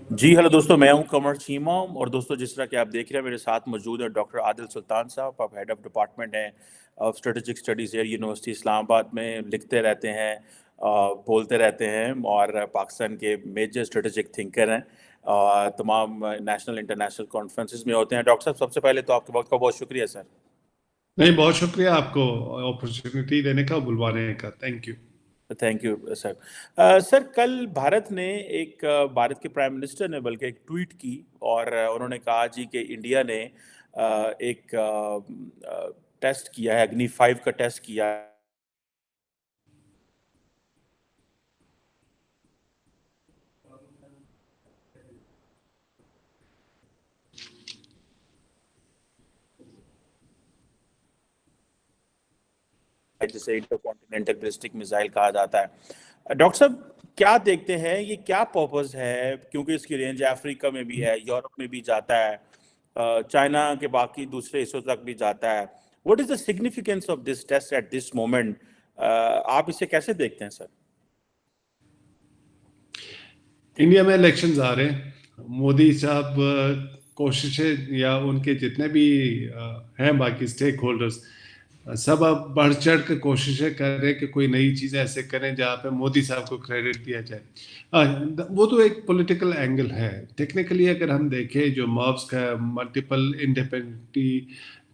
جی hello دوستوں، میں ہوں قمر چیمہ، اور دوستوں جس طرح کہ آپ دیکھ رہے ہیں میرے ساتھ موجود ہے ڈاکٹر عادل سلطان صاحب. آپ ہیڈ آف ڈپارٹمنٹ ہیں of strategic studies air university Islamabad میں. لکھتے رہتے ہیں، بولتے رہتے ہیں، اور پاکستان کے میجر اسٹریٹجک تھنکر ہیں. تمام نیشنل انٹرنیشنل کانفرنسز میں ہوتے ہیں. ڈاکٹر صاحب، سب سے پہلے تو آپ کے وقت کا بہت شکریہ سر. نہیں، بہت شکریہ آپ کو اپرچونٹی دینے کا، بلوانے کا. Thank you. Thank you sir. Sir, کل بھارت نے بھارت کے پرائم منسٹر نے بلکہ ایک ٹویٹ کی، اور انہوں نے کہا جی کہ انڈیا نے ایک ٹیسٹ کیا ہے، اگنی 5 کا ٹیسٹ کیا ہے. جسے انٹر کانٹیننٹل بیلسٹک میزائل کہا جاتا ہے. ڈاکٹر صاحب، کیا دیکھتے ہیں یہ کیا پرپز ہے؟ کیونکہ اس کی رینج افریقہ میں بھی ہے، یورپ میں بھی جاتا ہے، چائنا کے باقی دوسرے حصوں تک بھی جاتا ہے. What is the significance of this test at this moment? آپ اسے کیسے دیکھتے ہیں سر؟ انڈیا میں الیکشنز آ رہے ہیں. مودی صاحب کوششیں یا ان کے جتنے بھی ہیں باقی اسٹیک ہولڈرز سب اب بڑھ چڑھ کے کوششیں کر رہے ہیں کہ کوئی نئی چیزیں ایسے کریں جہاں پہ مودی صاحب کو کریڈٹ دیا جائے. وہ تو ایک پولیٹیکل اینگل ہے. ٹیکنیکلی اگر ہم دیکھیں جو موبس کا ملٹیپل انڈیپینڈنٹلی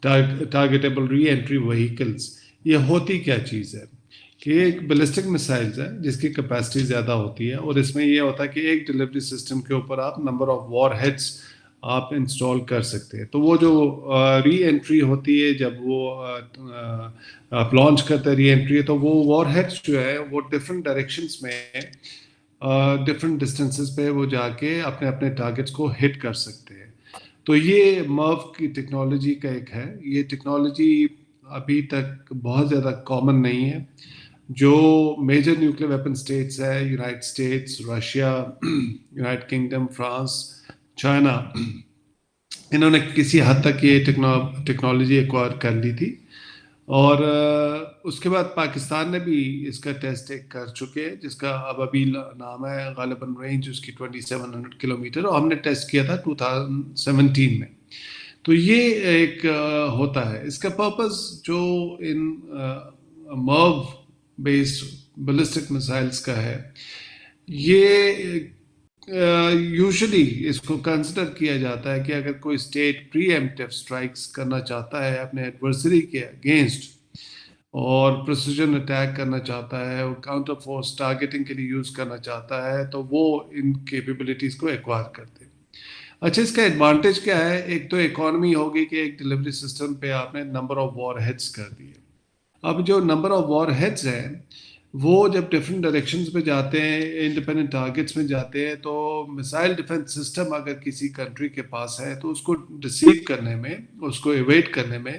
ٹارگیٹیبل ری انٹری وہیکلس، یہ ہوتی کیا چیز ہے کہ یہ ایک بیلسٹک میسائلز ہے جس کی کیپیسٹی زیادہ ہوتی ہے، اور اس میں یہ ہوتا ہے کہ ایک ڈلیوری سسٹم کے اوپر آپ نمبر آف وار ہیڈس آپ انسٹال کر سکتے ہیں. تو وہ جو ری انٹری ہوتی ہے جب وہ آپ لانچ کرتے ہیں ری انٹری، تو وہ وار ہیڈس جو ہے وہ ڈفرینٹ ڈائریکشنس میں ڈفرینٹ ڈسٹینسز پہ وہ جا کے اپنے اپنے ٹارگیٹس کو ہٹ کر سکتے ہیں. تو یہ مرو کی ٹیکنالوجی کا ایک ہے. یہ ٹیکنالوجی ابھی تک بہت زیادہ کامن نہیں ہے. جو میجر نیوکلیر ویپن اسٹیٹس ہے، United States, Russia, United kingdom, France, China, انہوں نے کسی حد تک یہ ٹیکنالوجی ایکوائر کر لی تھی. اور اس کے بعد پاکستان نے بھی اس کا ٹیسٹ ایک کر چکے ہیں جس کا اب ابھی نام ہے غالباً رینج اس کی 2700 کلومیٹر، اور ہم نے ٹیسٹ کیا تھا 2017 میں. تو یہ ایک ہوتا ہے. اس کا پرپز جو ان مرو بیسڈ بیلسٹک میسائلس کا ہے، یہ یوزلی اس کو کنسیڈر کیا جاتا ہے کہ اگر کوئی اسٹیٹ پری ایمپٹیو اسٹرائکس کرنا چاہتا ہے اپنے ایڈورسری کے اگینسٹ اور پریسیجن اٹیک کرنا چاہتا ہے اور کاؤنٹر فورس ٹارگیٹنگ کے لیے یوز کرنا چاہتا ہے، تو وہ ان کیپیبلٹیز کو ایکوائر کرتے ہیں. اچھا، اس کا ایڈوانٹیج کیا ہے؟ ایک تو اکانومی ہوگی کہ ایک ڈلیوری سسٹم پہ آپ نے نمبر آف وار ہیڈس کر دیے. اب جو نمبر آف وار ہیڈز ہیں وہ جب ڈفرینٹ ڈائریکشنز پہ جاتے ہیں، انڈیپینڈنٹ ٹارگیٹس میں جاتے ہیں، تو میسائل ڈیفنس سسٹم اگر کسی کنٹری کے پاس ہے تو اس کو ڈسیو کرنے میں، اس کو ایویٹ کرنے میں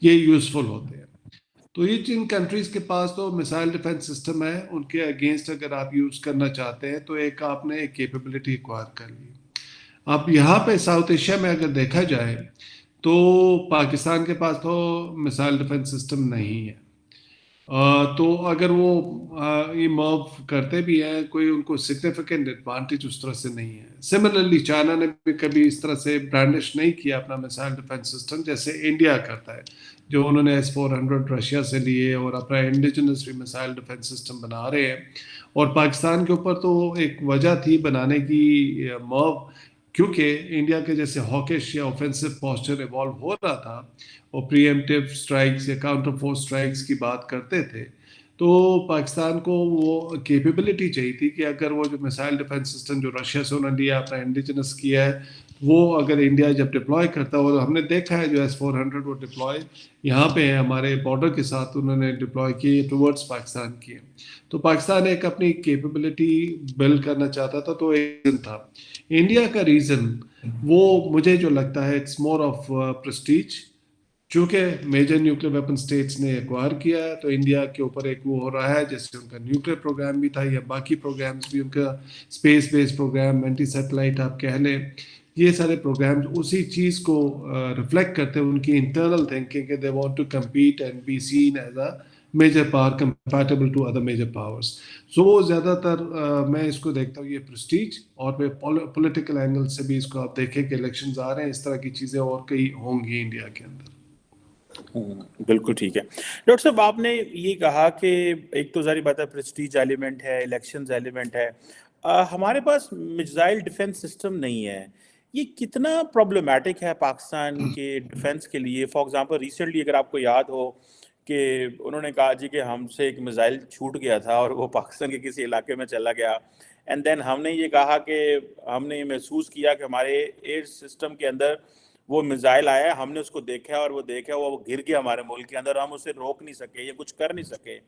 یہ یوزفل ہوتے ہیں. تو یہ جن کنٹریز کے پاس تو میسائل ڈیفنس سسٹم ہے، ان کے اگینسٹ اگر آپ یوز کرنا چاہتے ہیں تو ایک آپ نے ایک کیپیبلٹی ایکوائر کر لی. اب یہاں پہ ساؤتھ ایشیا میں اگر دیکھا جائے تو پاکستان کے پاس تو میسائل ڈیفنس سسٹم نہیں ہے. تو اگر وہ یہ موو کرتے بھی ہیں، کوئی ان کو سگنیفیکنٹ ایڈوانٹیج اس طرح سے نہیں ہے. سملرلی چائنا نے بھی کبھی اس طرح سے برانڈش نہیں کیا اپنا میسائل ڈیفنس سسٹم جیسے انڈیا کرتا ہے، جو انہوں نے S-400 رشیا سے لیے اور اپنا انڈیجنس بھی میسائل ڈیفنس سسٹم بنا رہے ہیں. اور پاکستان کے اوپر تو ایک وجہ تھی بنانے کی موو، کیونکہ انڈیا کے جیسے ہاکش یا آفینسو پوسچر ایوالو ہو رہا تھا اور پری ایمپٹیو اسٹرائکس یا کاؤنٹر فورس اسٹرائکس کی بات کرتے تھے، تو پاکستان کو وہ کیپیبلٹی چاہیے تھی کہ اگر وہ جو میسائل ڈیفنس سسٹم جو رشیا سے انہوں نے لیا، اپنا انڈیجنس کیا ہے، وہ اگر انڈیا جب ڈپلوائے کرتا ہو، ہم نے دیکھا ہے جو S-400 وہ ڈپلوائے یہاں پہ ہمارے بارڈر کے ساتھ انہوں نے ڈپلوائے کیے ٹورڈز پاکستان کیے. تو پاکستان ایک اپنی کیپیبلٹی بلڈ کرنا چاہتا تھا. تو ایک ریزن تھا. انڈیا کا ریزن وہ مجھے جو لگتا ہے اٹس مور آف پرسٹیج. چونکہ میجر نیوکلیر ویپن اسٹیٹس نے ایکوائر کیا ہے تو انڈیا کے اوپر ایک وہ ہو رہا ہے جیسے ان کا نیوکلیر پروگرام بھی تھا یا باقی پروگرامز بھی، ان کا اسپیس بیس پروگرام، اینٹی سیٹلائٹ آپ کہہ لیں، یہ سارے پروگرامز اسی چیز کو ریفلیکٹ کرتے ہیں، ان کی انٹرنل تھنکنگ کہ they want to compete and be seen as a major power compatible to other major powers. So زیادہ تر میں اس کو دیکھتا ہوں یہ پریسٹیج اور پولیٹیکل اینگل سے بھی اس کو آپ دیکھیں کہ الیکشنز آ رہے ہیں, اس طرح کی چیزیں اور کئی ہوں گی انڈیا کے اندر. بالکل ٹھیک ہے ڈاکٹر صاحب, آپ نے یہ کہا کہ ایک تو ظاہر بات ہے پریسٹیج ایلیمنٹ ہے, الیکشنز ایلیمنٹ ہے, ہمارے پاس میزائل ڈیفنس سسٹم نہیں ہے. یہ کتنا پرابلمٹک ہے پاکستان کے ڈیفنس کے لیے؟ فار ایگزامپل ریسنٹلی اگر آپ کو یاد ہو کہ انہوں نے کہا جی کہ ہم سے ایک میزائل چھوٹ گیا تھا اور وہ پاکستان کے کسی علاقے میں چلا گیا, اینڈ دین ہم نے یہ کہا کہ ہم نے یہ محسوس کیا کہ ہمارے ایئر سسٹم کے اندر وہ میزائل آیا, ہم نے اس کو دیکھا اور وہ دیکھا وہ گر گیا ہمارے ملک کے اندر, ہم اسے روک نہیں سکے یا کچھ کر نہیں سکے.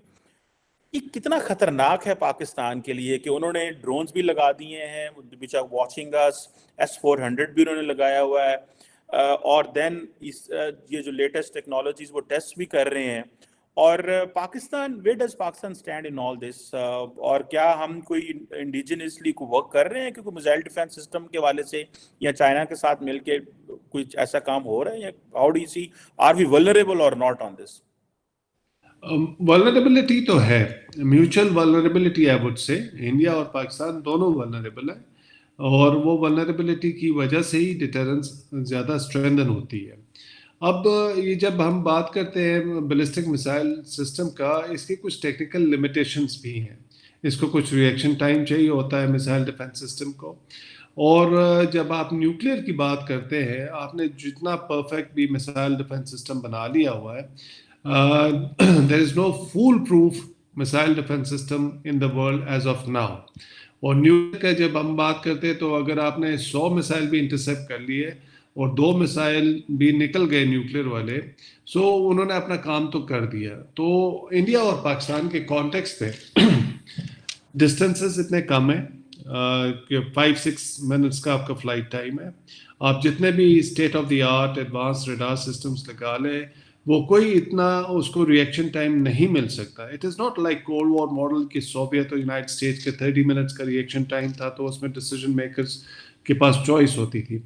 یہ کتنا خطرناک ہے پاکستان کے لیے کہ انہوں نے ڈرونز بھی لگا دیے ہیں which are watching us, S-400 بھی انہوں نے لگایا ہوا ہے, اور دین یہ جو لیٹسٹ ٹیکنالوجیز وہ ٹیسٹ بھی کر رہے ہیں. اور Pakistan, where does Pakistan stand in all this? اور کیا ہم کوئی انڈیجنسلی کو ورک کر رہے ہیں کیونکہ میزائل ڈیفنس سسٹم کے والے سے یا چائنا کے ساتھ مل کے کچھ ایسا کام ہو رہا ہے, یا how do you see, are we vulnerable or not on this? Vulnerability تو ہے, mutual vulnerability I would say. India اور پاکستان دونوں ولنریبل ہیں, اور وہ ولنریبلٹی کی وجہ سے ہی ڈیٹرنس زیادہ اسٹرینتھن ہوتی ہے. اب یہ جب ہم بات کرتے ہیں بیلسٹک میزائل سسٹم کا, اس کے کچھ ٹیکنیکل لمیٹیشنس بھی ہیں. اس کو کچھ ریئیکشن ٹائم چاہیے ہوتا ہے میزائل ڈیفنس سسٹم کو, اور جب آپ نیوکلیئر کی بات کرتے ہیں, آپ نے جتنا پرفیکٹ بھی میزائل ڈیفنس سسٹم بنا لیا ہوا ہے, there is no foolproof missile defense system in the world as of now. اور نیوکلیئر کا جب ہم بات کرتے ہیں تو اگر آپ نے 100 میسائل بھی انٹرسیپٹ کر لیے اور 2 میسائل بھی نکل گئے نیوکلیئر والے, سو انہوں نے اپنا کام تو کر دیا. تو انڈیا اور پاکستان کے کانٹیکس پہ ڈسٹینسز اتنے کم ہیں کہ 5-6 منٹس کا آپ کا فلائٹ ٹائم ہے. آپ جتنے بھی state of the art advance radar systems لگا لیں, وہ کوئی اتنا اس کو ریئیکشن ٹائم نہیں مل سکتا. It is not like cold war model کہ سوویت اور یونائٹڈ اسٹیٹس کے 30 منٹس کا ریئیکشن ٹائم تھا, تو اس میں ڈیسیجن میکرز کے پاس چوائس ہوتی تھی.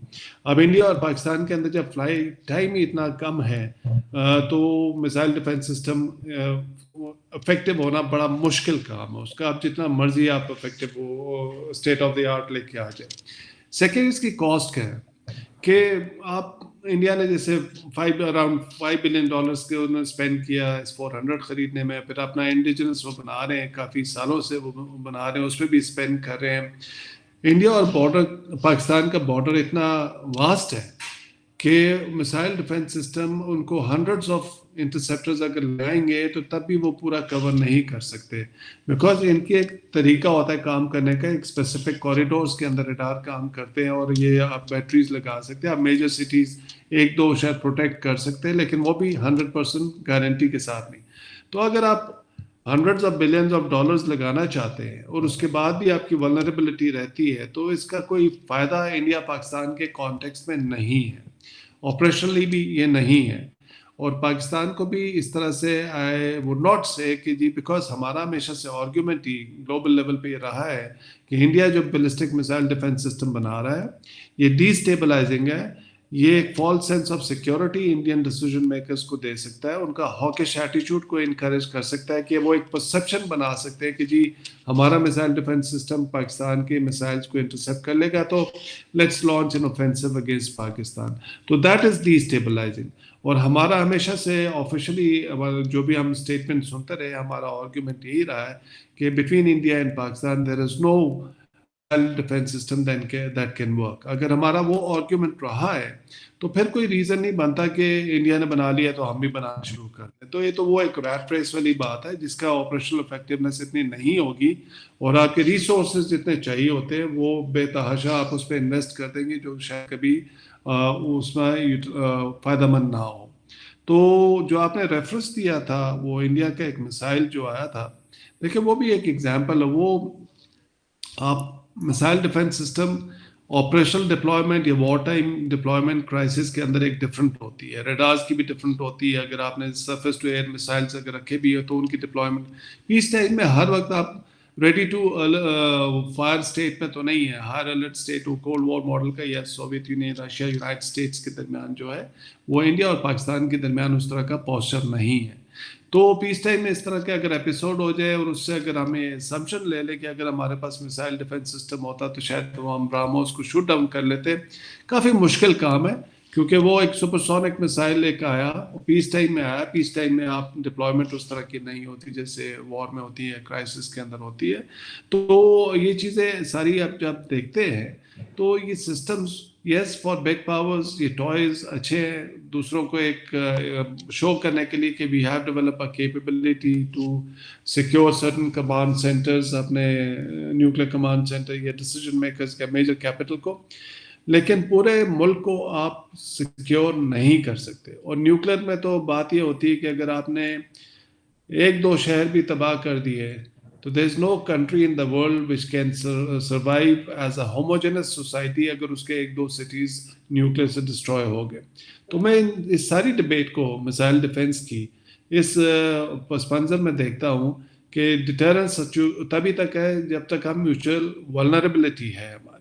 اب انڈیا اور پاکستان کے اندر جب فلائٹ ٹائم ہی اتنا کم ہے, تو میزائل ڈیفنس سسٹم افیکٹو ہونا بڑا مشکل کام ہے. اس کا آپ جتنا مرضی آپ effective who state of the art لے کے آ جائیں. سیکنڈ, اس کی کاسٹ کیا ہے کہ آپ انڈیا نے جیسے اراؤنڈ $5 بلین کے انہوں نے اسپینڈ کیا S-400 خریدنے میں, پھر اپنا انڈیجنس وہ بنا رہے ہیں, کافی سالوں سے وہ بنا رہے ہیں, اس پہ بھی اسپینڈ کر رہے ہیں. انڈیا اور بارڈر پاکستان کا بارڈر اتنا واسٹ ہے کہ میسائل ڈیفنس سسٹم ان کو ہنڈریڈز آف انٹرسیپٹرز اگر لگائیں گے تو تب بھی وہ پورا کور نہیں کر سکتے, بیکاز ان کے ایک طریقہ ہوتا ہے کام کرنے کا, ایک اسپیسیفک کوریڈورس کے اندر ریڈار کام کرتے ہیں, اور یہ آپ بیٹریز لگا سکتے ہیں, آپ میجر سٹیز 1-2 شاید پروٹیکٹ کر سکتے ہیں, لیکن وہ بھی 100% گارنٹی کے ساتھ نہیں. تو اگر آپ hundreds of billions of dollars لگانا چاہتے ہیں اور اس کے بعد بھی آپ کی ولنریبلٹی رہتی ہے, تو اس کا کوئی فائدہ انڈیا پاکستان کے کانٹیکس میں نہیں ہے, آپریشنلی بھی یہ نہیں ہے. اور پاکستان کو بھی اس طرح سے آئی وڈ ناٹ سے کہ جی, بیکاز ہمارا ہمیشہ سے آرگیومنٹ ہی گلوبل لیول پہ یہ رہا ہے کہ انڈیا جو بیلسٹک میزائل ڈیفنس سسٹم بنا رہا ہے یہ ڈی اسٹیبلائزنگ ہے, یہ ایک false sense of security Indian decision makers کو دے سکتا ہے, ان کا ہاکش ایٹیچیوڈ کو انکریج کر سکتا ہے کہ وہ ایک پرسیپشن بنا سکتے ہیں کہ جی ہمارا میزائل ڈیفنس سسٹم پاکستان کے میسائلز کو انٹرسیپٹ کر لے گا, تو let's launch an offensive against Pakistan. تو دیٹ از ڈی اسٹیبلائزنگ. اور ہمارا ہمیشہ سے آفیشلی جو بھی ہم اسٹیٹمنٹ سنتے رہے, ہمارا آرگیومنٹ یہی رہا ہے کہ between India and Pakistan there is no defence system that can work. اگر ہمارا وہ آرگیومنٹ رہا ہے تو پھر کوئی ریزن نہیں بنتا کہ انڈیا نے بنا لیا تو ہم بھی بنانا شروع کر دیں. تو یہ تو وہ ایک ریٹ ریس والی بات ہے جس کا آپریشنل افیکٹونیس اتنی نہیں ہوگی, اور آپ کے ریسورسز جتنے چاہیے ہوتے ہیں وہ بے تحاشا آپ اس پہ انویسٹ کر دیں گے جو شاید کبھی اس میں فائدہ مند نہ ہو. تو جو آپ نے ریفرنس دیا تھا وہ انڈیا کا ایک میسائل جو آیا تھا, دیکھیں وہ بھی ایک ایگزامپل ہے. وہ آپ missile defence system operational deployment یا وار ٹائم ڈپلائمنٹ کرائسس کے اندر ایک ڈفرنٹ ہوتی ہے, ریڈارز کی بھی ڈفرنٹ ہوتی ہے. اگر آپ نے سرفیس ٹو ایئر میسائلس اگر رکھے بھی ہے تو ان کی ڈپلائمنٹ پیس ٹائم میں ہر وقت آپ ریڈی ٹو فائر اسٹیٹ میں تو نہیں ہے. Higher alert state cold war model کا یا Soviet Union Russia United States کے درمیان جو ہے وہ انڈیا اور پاکستان کے درمیان اس طرح کا پوسچر نہیں ہے. تو پیس ٹائم میں اس طرح کے اگر ایپیسوڈ ہو جائے اور اس سے اگر ہمیں اسمپشن لے لے کہ اگر ہمارے پاس میسائل ڈیفنس سسٹم ہوتا تو شاید وہ ہم براموس کو شوٹ ڈاؤن کر لیتے. کافی مشکل کام ہے کیونکہ وہ ایک سپرسونک میسائل ایک آیا پیس ٹائم میں آیا. پیس ٹائم میں آپ ڈپلائمنٹ اس طرح کی نہیں ہوتی جیسے وار میں ہوتی ہے, کرائسس کے اندر ہوتی ہے. تو یہ چیزیں ساری آپ جب دیکھتے ہیں تو یہ systems yes for big powers, یہ ٹوائز اچھے ہیں دوسروں کو ایک شو کرنے کے لیے کہ we have develop a capability to secure certain command centres, اپنے نیوکلیر کمانڈ سینٹر یا ڈیسیجن میکرز کا میجر کیپٹل کو, لیکن پورے ملک کو آپ سیکیور نہیں کر سکتے. اور نیوکلیر میں تو بات یہ ہوتی ہے کہ اگر آپ نے ایک دو شہر بھی تباہ کر دیے تو there is no country in the world which can survive as a homogeneous society اگر اس کے ایک دو سٹیز نیوکلیر سے ڈسٹروائے ہو گئے. تو میں اس ساری ڈبیٹ کو میسائل ڈیفنس کی اس پس منظر میں دیکھتا ہوں کہ ڈیٹرنس تبھی تک ہے جب تک ہم میوچل ولنریبلٹی ہے ہماری.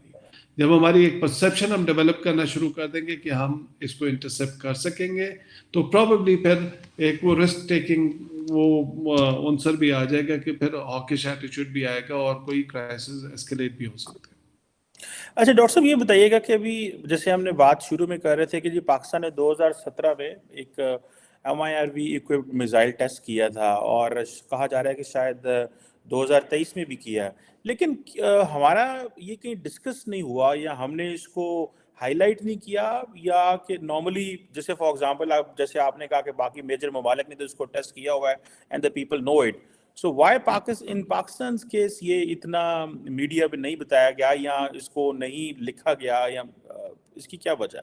جب ہماری ایک پرسیپشن ہم ڈیولپ کرنا شروع کر دیں گے کہ ہم اس کو انٹرسیپٹ کر سکیں گے تو پروبیبلی پھر ایک وہ رسک ٹیکنگ وہ عنصر بھی آ جائے گا کہ پھر ہاکش ایٹیچیوڈ بھی آئے گا اور کوئی کرائسس اسکیلیٹ بھی ہو سکتا ہے. اچھا ڈاکٹر صاحب یہ بتائیے گا کہ ابھی جیسے ہم نے بات شروع میں کر رہے تھے کہ جی پاکستان نے 2017 میں ایک MIRV equipped میزائل ٹیسٹ کیا تھا اور کہا جا رہا ہے کہ شاید 2023 میں بھی کیا ہے, لیکن ہمارا یہ کہیں ڈسکس نہیں ہوا یا ہم نے اس کو ہائی لائٹ نہیں کیا, یا کہ نارملی جیسے فار ایگزامپل جیسے آپ نے کہا کہ باقی میجر ممالک نے تو اس کو ٹیسٹ کیا ہوا ہے and the people know it. So why in Pakistan case یہ اتنا میڈیا پہ نہیں بتایا گیا یا اس کو نہیں لکھا گیا, یا اس کی کیا وجہ؟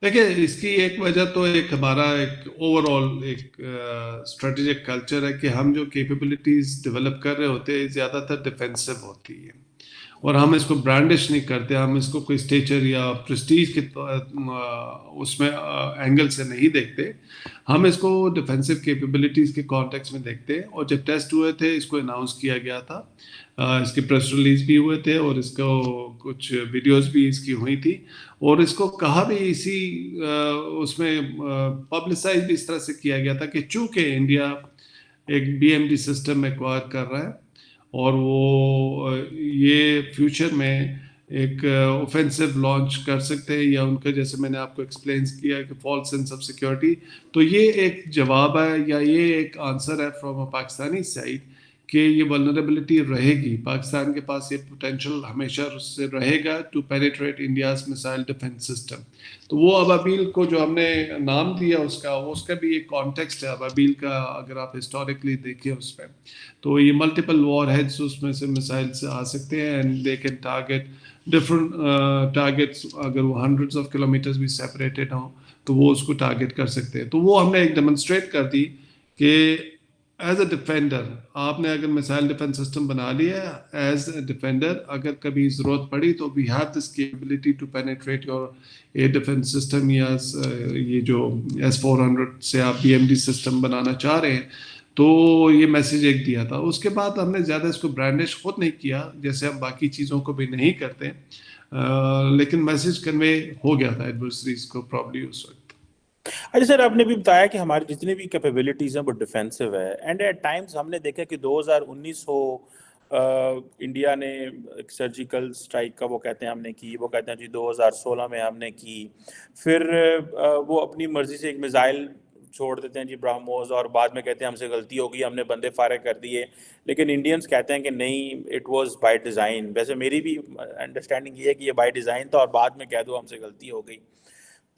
دیکھیں اس کی ایک وجہ تو ایک ہمارا ایک اوور آل ایک اسٹریٹجک کلچر ہے کہ ہم جو کیپیبلٹیز ڈیولپ کر رہے ہوتے ہیں زیادہ تر ڈیفینسو ہوتی ہے اور ہم اس کو برانڈش نہیں کرتے, ہم اس کو کوئی اسٹیچر یا پریسٹیج کے اس میں اینگل سے نہیں دیکھتے, ہم اس کو ڈیفینسو کیپیبلٹیز کے کانٹیکس میں دیکھتے ہیں. اور جب ٹیسٹ ہوئے تھے اس کو اناؤنس کیا گیا تھا, اس کے پریس ریلیز بھی ہوئے تھے اور اس کو کچھ ویڈیوز بھی اس کی ہوئی تھی اور اس کو کہا بھی اسی اس میں پبلسائز بھی اس طرح سے کیا گیا تھا کہ چونکہ انڈیا ایک BMD سسٹم ایکوائر کر رہا ہے اور وہ یہ فیوچر میں ایک اوفینسو لانچ کر سکتے ہیں یا ان کا جیسے میں نے آپ کو ایکسپلین کیا کہ فالس سینس آف سیکیورٹی, تو یہ ایک جواب ہے یا یہ ایک آنسر ہے فرام اے پاکستانی سائڈ کہ یہ ولنریبلٹی رہے گی, پاکستان کے پاس یہ پوٹینشیل ہمیشہ اس سے رہے گا to penetrate India's missile defence system. تو وہ ابابیل کو جو ہم نے نام دیا اس کا بھی ایک کانٹیکسٹ ہے ابابیل کا, اگر آپ ہسٹوریکلی دیکھیں اس میں تو یہ ملٹیپل وار ہیڈس اس میں سے میسائل سے آ سکتے ہیں and they can target different targets, اگر وہ ہنڈریڈس آف کلومیٹرز بھی سیپریٹڈ ہوں تو وہ اس کو ٹارگیٹ کر سکتے ہیں. تو وہ ہم نے ایک ڈیمونسٹریٹ کر دی کہ ایز اے ڈیفینڈر آپ نے اگر میسائل ڈیفنس سسٹم بنا لیا ایز اے ڈیفینڈر, اگر کبھی ضرورت پڑی تو we have this capability to penetrate your air defence system یا یہ جو S-400 سے آپ BMD سسٹم بنانا چاہ رہے ہیں. تو یہ میسیج ایک دیا تھا. اس کے بعد ہم نے زیادہ اس کو برانڈش خود نہیں کیا جیسے ہم باقی چیزوں کو بھی نہیں کرتے, لیکن میسیج کنوے ہو گیا تھا ایڈورسریز کو پرابلی اس وقت. اچھا سر, آپ نے بھی بتایا کہ ہماری جتنی بھی کیپیبلٹیز ہیں وہ ڈیفینسو ہے اینڈ ایٹ ٹائمز ہم نے دیکھا کہ 2019 انڈیا نے ایک سرجیکل اسٹرائک کا وہ کہتے ہیں ہم نے کی, وہ کہتے ہیں جی 2016 میں ہم نے کی, پھر وہ اپنی مرضی سے ایک میزائل چھوڑ دیتے ہیں جی برہموس اور بعد میں کہتے ہیں ہم سے غلطی ہو گئی ہم نے بندے فارغ کر دیے, لیکن انڈینس کہتے ہیں کہ نہیں اٹ واز بائی ڈیزائن. ویسے میری بھی انڈرسٹینڈنگ یہ ہے کہ یہ بائی ڈیزائن تھا اور بعد میں کہہ دو ہم سے غلطی ہو گئی.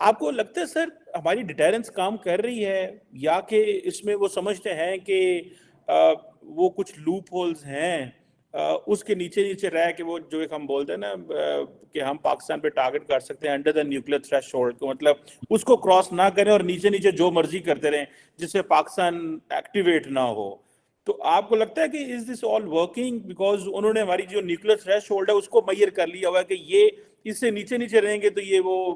آپ کو لگتا ہے سر ہماری ڈیٹرنس کام کر رہی ہے یا کہ اس میں وہ سمجھتے ہیں کہ وہ کچھ لوپ ہولز ہیں اس کے نیچے رہ کے وہ جو ایک ہم بولتے ہیں نا کہ ہم پاکستان پہ ٹارگٹ کر سکتے ہیں انڈر دا نیوکلیئر تھریش ہولڈ کو, مطلب اس کو کراس نہ کریں اور نیچے جو مرضی کرتے رہیں جس سے پاکستان ایکٹیویٹ نہ ہو. تو آپ کو لگتا ہے کہ از دس آل ورکنگ بیکاز انہوں نے ہماری جو نیوکلیئر تھریش ہولڈ ہے اس کو میئر کر لیا ہوا ہے کہ یہ اس سے نیچے رہیں گے تو یہ وہ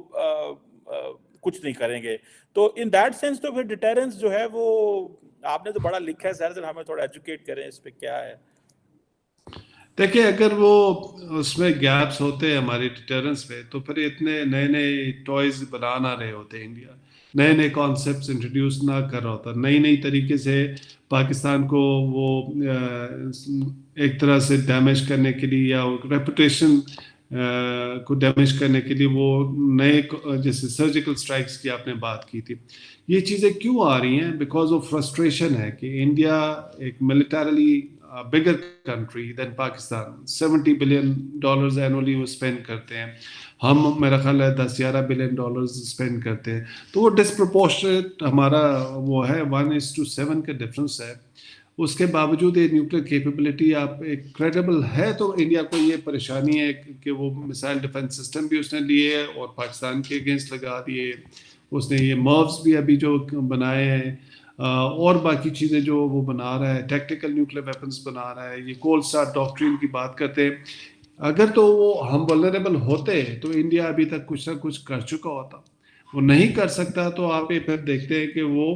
کچھ نہیں کریں گے. تو ان دیٹ سینس تو پھر ڈیٹرنس جو ہے وہ آپ نے تو بڑا لکھا ہے سر, ہمیں تھوڑا ایجوکیٹ کریں اس پہ کیا ہے. دیکھیں اگر وہ اس میں گیپس ہوتے ہیں ہماری ڈیٹرنس پہ تو پھر اتنے نئے ٹوائز بنا نہ رہے ہوتے انڈیا. نئے نئے کانسیپٹس انٹروڈیوس نہ کر رہا ہوتا, نئی طریقے سے پاکستان کو وہ ایک طرح سے ڈیمیج کرنے کے لیے یا ریپوٹیشن کو ڈیمیج کرنے کے لیے وہ نئے, جیسے سرجیکل اسٹرائکس کی آپ نے بات کی تھی, یہ چیزیں کیوں آ رہی ہیں؟ بیکاز آف فرسٹریشن ہے کہ انڈیا ایک militarily bigger country than Pakistan, $70 billion annually وہ اسپینڈ کرتے ہیں, ہم میرا خیال ہے $10-11 بلین اسپینڈ کرتے ہیں, تو وہ ڈسپرپورشنیٹ ہمارا وہ ہے, 1:7 کا ڈفرینس ہے. اس کے باوجود یہ نیوکلیر کیپیبلٹی آپ ایک کریڈیبل ہے, تو انڈیا کو یہ پریشانی ہے کہ وہ میسائل ڈیفنس سسٹم بھی اس نے لیے اور پاکستان کے اگینسٹ لگا دیے, اس نے یہ مروز بھی ابھی جو بنائے ہیں, اور باقی چیزیں جو وہ بنا رہا ہے, ٹیکٹیکل نیوکلیر ویپنز بنا رہا ہے, یہ کولڈ اسٹارٹ ڈاکٹرین کی بات کرتے ہیں. اگر تو وہ ہم ولنریبل ہوتے تو انڈیا ابھی تک کچھ نہ کچھ کر چکا ہوتا, وہ نہیں کر سکتا, تو آپ یہ پھر دیکھتے ہیں کہ وہ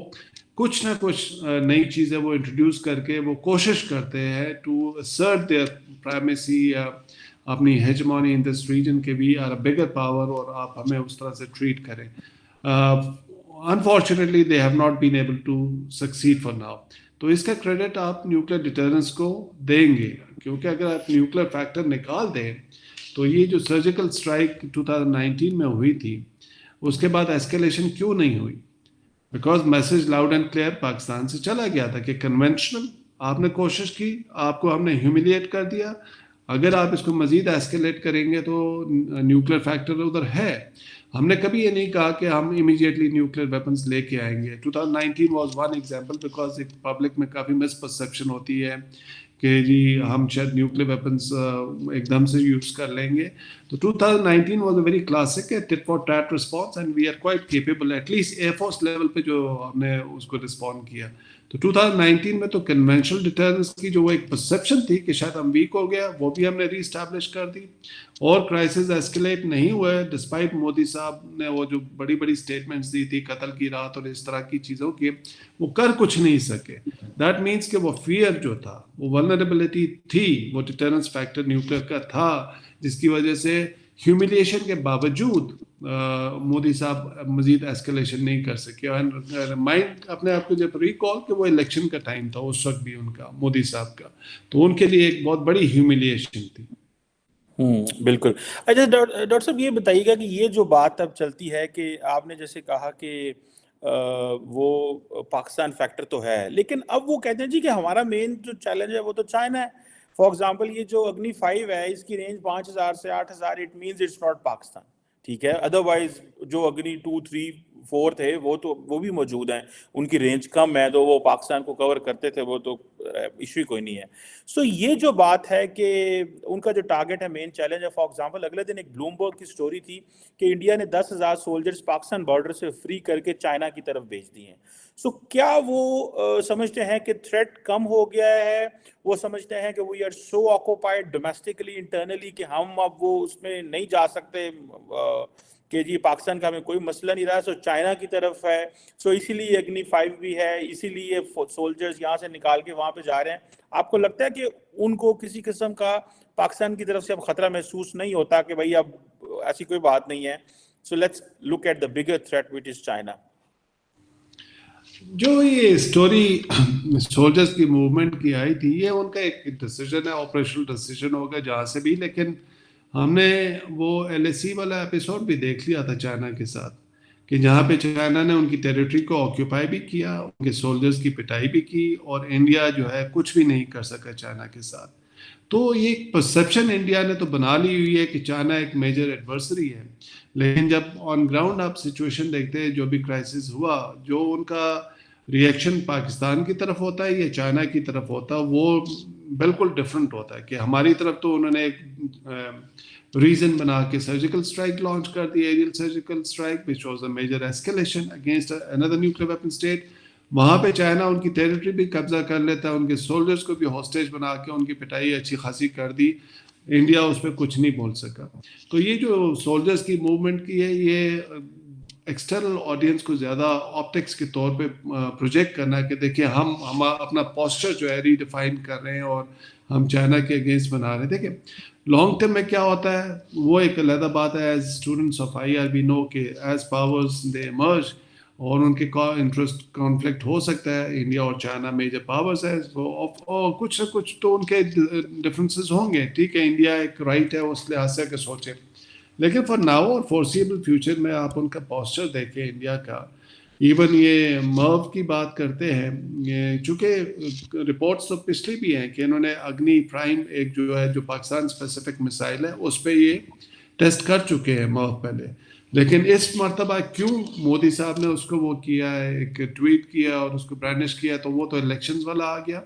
کچھ نہ کچھ نئی چیزیں وہ انٹروڈیوس کر کے وہ کوشش کرتے ہیں ٹو assert their primacy یا اپنی ہیجمونی ان دس ریجن کے بھی آر اے بگر پاور, اور آپ ہمیں اس طرح سے ٹریٹ کریں. Unfortunately they have not been able to succeed for now. تو اس کا کریڈٹ آپ نیوکلیر ڈیٹرنس کو دیں گے, کیونکہ اگر آپ نیوکلیر فیکٹر نکال دیں تو یہ جو سرجیکل اسٹرائک 2019 میں ہوئی تھی, اس کے بعد ایسکیلیشن کیوں نہیں ہوئی؟ Because message loud and clear Pakistan سے چلا گیا تھا کہ کنونشنل آپ نے کوشش کی, آپ کو ہم نے ہیوملیٹ کر دیا, اگر آپ اس کو مزید ایسکیلیٹ کریں گے تو نیوکلیر فیکٹر ادھر ہے. ہم نے کبھی یہ نہیں کہا کہ ہم امیڈیٹلی نیوکلیر ویپنز لے کے آئیں گے. 2019 واز ون ایگزامپل, بیکاز ایک پبلک میں کافی مس پرسیپشن ہوتی ہے کہ جی ہم شاید نیوکلیر ویپنز ایک دم سے یوز کر لیں گے. تو 2019 was a very classic tit for tat response, and we are quite capable, at least air force level پہ جو ہم نے اس کو رسپونڈ کیا. تو 2019 میں تو کنونشنل ڈیٹرنس کی جو وہ ایک پرسیپشن تھی کہ شاید ہم ویک ہو گیا, وہ بھی ہم نے ری اسٹیبلش کر دی, اور کرائسس ایسکیلیٹ نہیں ہوئے ڈسپائٹ مودی صاحب نے وہ جو بڑی بڑی اسٹیٹمنٹس دی تھی قتل کی رات اور اس طرح کی چیزوں کی, وہ کر کچھ نہیں سکے. دیٹ مینس کہ وہ فیئر جو تھا, وہ ولنریبلٹی تھی, وہ ڈیٹرنس فیکٹر نیوکلیر کا تھا, جس کی وجہ سے ہیوملیشن کے باوجود مودی صاحب مزید ایسکیلیشن نہیں کر سکے. مائنڈ اپنے آپ کو جب ریکال کہ وہ الیکشن کا ٹائم تھا اس وقت بھی ان کا, مودی صاحب کا, تو ان کے لیے ایک بہت بڑی ہیوملیشن تھی. بالکل. اچھا ڈاکٹر صاحب یہ بتائیے گا کہ یہ جو بات اب چلتی ہے کہ آپ نے جیسے کہا کہ وہ پاکستان فیکٹر تو ہے, لیکن اب وہ کہتے ہیں جی کہ ہمارا مین جو چیلنج ہے وہ تو چائنا ہے. فار ایگزامپل یہ جو اگنی 5 ہے اس کی رینج 5000 سے 8000, it means it's not Pakistan, ٹھیک ہے. ادروائز جو اگنی 2, 3, 4 تھے وہ بھی موجود ہیں, ان کی رینج کم ہے تو وہ پاکستان کو کور کرتے تھے, وہ تو ایشو ہی کوئی نہیں ہے. سو یہ جو بات ہے کہ ان کا جو ٹارگٹ ہے, مین چیلنج ہے. فار ایگزامپل اگلے دن ایک بلومبرگ کی سٹوری تھی کہ انڈیا نے 10,000 سولجرز پاکستان بارڈر سے فری کر کے چائنا کی طرف بھیج دی ہیں. سو کیا وہ سمجھتے ہیں کہ تھریٹ کم ہو گیا ہے؟ وہ سمجھتے ہیں کہ we are so occupied domestically internally کہ ہم اب وہ اس میں نہیں جا سکتے کہ جی پاکستان کا ہمیں کوئی مسئلہ نہیں رہا, سو چائنا کی طرف ہے, سو اسی لیے اگنی 5 بھی ہے, اسی لیے سولجرز یہاں سے نکال کے وہاں پہ جا رہے ہیں. آپ کو لگتا ہے کہ ان کو کسی قسم کا پاکستان کی طرف سے اب خطرہ محسوس نہیں ہوتا کہ بھائی اب ایسی کوئی بات نہیں ہے, so let's look at the bigger threat which is China? جو یہ اسٹوری سولجرز کی موومنٹ کی آئی تھی, یہ ان کا ایک ڈیسیجن ہے, آپریشنل ڈیسیجن ہوگا جہاں سے بھی, لیکن ہم نے وہ LAC والا ایپیسوڈ بھی دیکھ لیا تھا چائنا کے ساتھ, کہ جہاں پہ چائنا نے ان کی ٹیریٹری کو آکیوپائی بھی کیا, ان کے سولجرز کی پٹائی بھی کی, اور انڈیا جو ہے کچھ بھی نہیں کر سکا چائنا کے ساتھ. تو یہ پرسیپشن انڈیا نے تو بنا لی ہوئی ہے کہ چائنا ایک میجر ایڈورسری ہے, لیکن جب آن گراؤنڈ آپ سچویشن دیکھتے ہیں, جو بھی کرائسس ہوا, جو ان کا ریئیکشن پاکستان کی طرف ہوتا ہے یا چائنا کی طرف ہوتا ہے, وہ بالکل ڈفرینٹ ہوتا ہے. کہ ہماری طرف تو انہوں نے ایک ریزن بنا کے سرجیکل اسٹرائک لانچ کر دی, aerial surgical strike which was a major escalation against another nuclear weapon state. وہاں پہ چائنا ان کی ٹیریٹری بھی قبضہ کر لیتا ہے, ان کے سولجرز کو بھی ہاسٹیج بنا کے ان کی پٹائی اچھی خاصی کر دی, انڈیا اس پہ کچھ نہیں بول سکا. تو یہ جو سولجرز کی موومنٹ کی ہے, یہ ایکسٹرنل آڈینس کو زیادہ آپٹکس کے طور پہ پروجیکٹ کرنا ہے کہ دیکھیں ہم اپنا پوسچر جو ہے ری ڈیفائن کر رہے ہیں اور ہم چائنا کے اگینسٹ بنا رہے ہیں. دیکھیں لانگ ٹرم میں کیا ہوتا ہے وہ ایک علیحدہ بات ہے. As students of IR we know کہ ایز پاورز دے ایمرج, اور ان کے انٹرسٹ کانفلکٹ ہو سکتا ہے. انڈیا اور چائنا میجر پاورز ہے, اور کچھ نہ کچھ تو ان کے ڈفرینسز ہوں گے. ٹھیک ہے, انڈیا ایک رائٹ ہے اس لحاظ سے کہ سوچے, لیکن فار ناؤ اور فورسیبل فیوچر میں آپ ان کا پوسچر دیکھیں انڈیا کا. ایون یہ مرو کی بات کرتے ہیں, چونکہ رپورٹس تو پچھلی بھی ہیں کہ انہوں نے اگنی پرائم ایک جو ہے جو پاکستان اسپیسیفک مسائل ہے اس پہ یہ ٹیسٹ کر چکے ہیں مرو پہلے. لیکن اس مرتبہ کیوں مودی صاحب نے اس کو وہ کیا ہے, ایک ٹویٹ کیا اور اس کو برانڈش کیا, تو وہ تو الیکشنز والا آ گیا.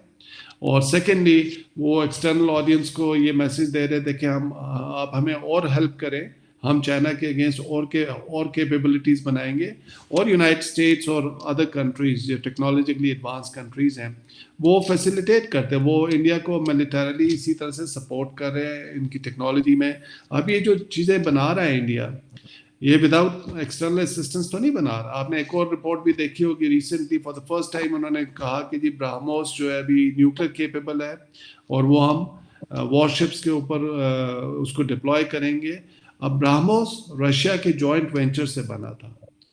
اور سیکنڈلی وہ ایکسٹرنل آڈینس کو یہ میسج دے رہے تھے کہ آپ ہمیں اور ہیلپ کریں, ہم چائنا کے اگینسٹ اور کیپیبلٹیز بنائیں گے, اور یونائٹڈ اسٹیٹس اور ادر کنٹریز جو ٹیکنالوجیکلی ایڈوانس کنٹریز ہیں وہ فیسیلیٹیٹ کرتے ہیں. وہ انڈیا کو ملیٹریلی اسی طرح سے سپورٹ کر رہے ہیں ان کی ٹیکنالوجی میں. اب یہ جو چیزیں بنا رہا ہے انڈیا, یہ وداؤٹ ایکسٹرنل اسسٹنس تو نہیں بنا رہا. آپ نے ایک اور رپورٹ بھی دیکھی ہوگی recently, for the first time انہوں نے کہا کہ جی برہموس جو ہے ابھی نیوکلیر کیپیبل ہے اور وہ ہم وار شپس کے اوپر اس کو ڈپلوائے کریں گے. اب برہموس رشیا کے جوائنٹ وینچر سے بنا تھا,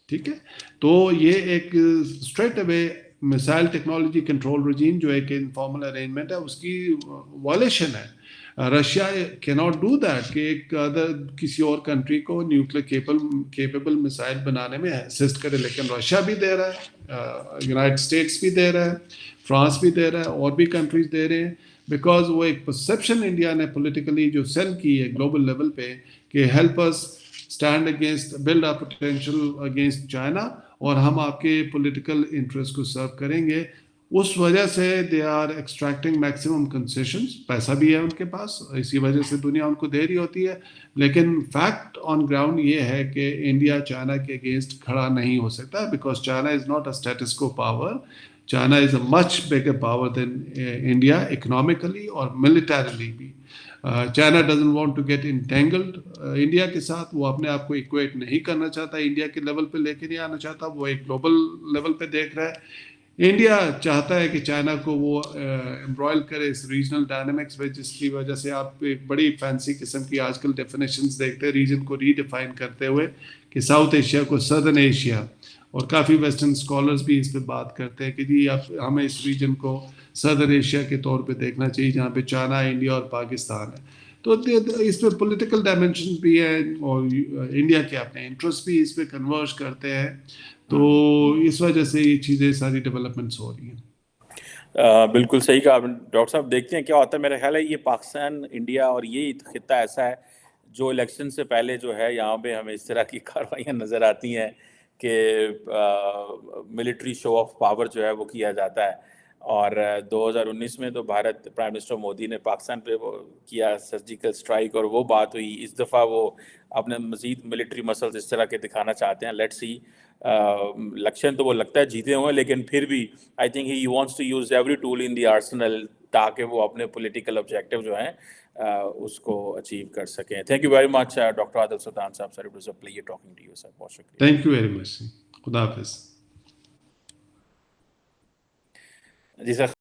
ٹھیک ہے, تو یہ ایک straight away missile technology control regime جو ایک انفارمل ارینجمنٹ ہے اس کی وائلیشن ہے. رشیا کی ناٹ ڈو دیٹ کہ ایک کسی اور کنٹری کو نیوکلیر کیپیبل مسائل بنانے میں اسسٹ کرے, لیکن رشیا بھی دے رہا ہے, یونائٹڈ اسٹیٹس بھی دے رہا ہے, فرانس بھی دے رہا ہے, اور بھی کنٹریز دے رہے ہیں. بیکاز وہ ایک پرسیپشن انڈیا نے پولیٹیکلی جو سیل کی ہے گلوبل لیول پہ کہ help us stand against build up potential against China, اور ہم آپ کے پولیٹیکل انٹرسٹ کو سرو کریں گے. اس وجہ سے they are extracting maximum concessions. پیسہ بھی ہے ان کے پاس, اسی وجہ سے دنیا ان کو دے رہی ہوتی ہے. لیکن فیکٹ آن گراؤنڈ یہ ہے کہ انڈیا چائنا کے اگینسٹ کھڑا نہیں ہو سکتا, because China is not a status quo power. China is a much bigger power than India economically اور ملیٹریلی بھی. China doesn't want to get entangled India کے ساتھ. وہ اپنے آپ کو ایکویٹ نہیں کرنا چاہتا, انڈیا کے لیول پہ لے کے نہیں آنا چاہتا. وہ ایک گلوبل لیول پہ دیکھ رہا ہے. انڈیا چاہتا ہے کہ چائنا کو وہ امبرائل کرے اس ریجنل ڈائنامکس میں, جس کی وجہ سے آپ ایک بڑی فینسی قسم کی آج کل ڈیفینیشنز دیکھتے ہیں ریجن کو ری ڈیفائن کرتے ہوئے کہ ساؤتھ ایشیا کو سدرن ایشیا, اور کافی ویسٹرن اسکالرز بھی اس پہ بات کرتے ہیں کہ جی ہمیں اس ریجن کو سدرن ایشیا کے طور پہ دیکھنا چاہیے جہاں پہ چائنا, انڈیا اور پاکستان ہے. تو اس پہ پولیٹیکل ڈائمینشنز بھی ہیں, اور انڈیا کے اپنے انٹرسٹ بھی اس پہ کنورج کرتے ہیں. تو اس وجہ سے یہ چیزیں ساری ڈیولپمنٹس ہو رہی ہیں. بالکل صحیح کہا ڈاکٹر صاحب. دیکھتے ہیں کیا ہوتا ہے. میرا خیال ہے یہ پاکستان, انڈیا اور یہ خطہ ایسا ہے جو الیکشن سے پہلے جو ہے یہاں پہ ہمیں اس طرح کی کارروائیاں نظر آتی ہیں کہ ملٹری شو آف پاور جو ہے وہ کیا جاتا ہے. اور 2019 میں تو بھارت پرائم منسٹر مودی نے پاکستان پہ وہ کیا سرجیکل اسٹرائک, اور وہ بات ہوئی. اس دفعہ وہ اپنے مزید ملٹری مسلز اس طرح کے دکھانا چاہتے ہیں. لیٹ سی, الیکشن تو وہ لگتا ہے جیتے ہوئے, لیکن پھر بھی I think he wants to use every tool in the arsenal تاکہ وہ اپنے پولیٹیکل آبجیکٹیو جو ہیں اس کو اچیو کر سکیں. Thank you very much doctor Adil Sultan صاحب. Sir, it was a pleasure talking to you sir. بہت شکریہ. Thank you very much. خدا حافظ. جی سر.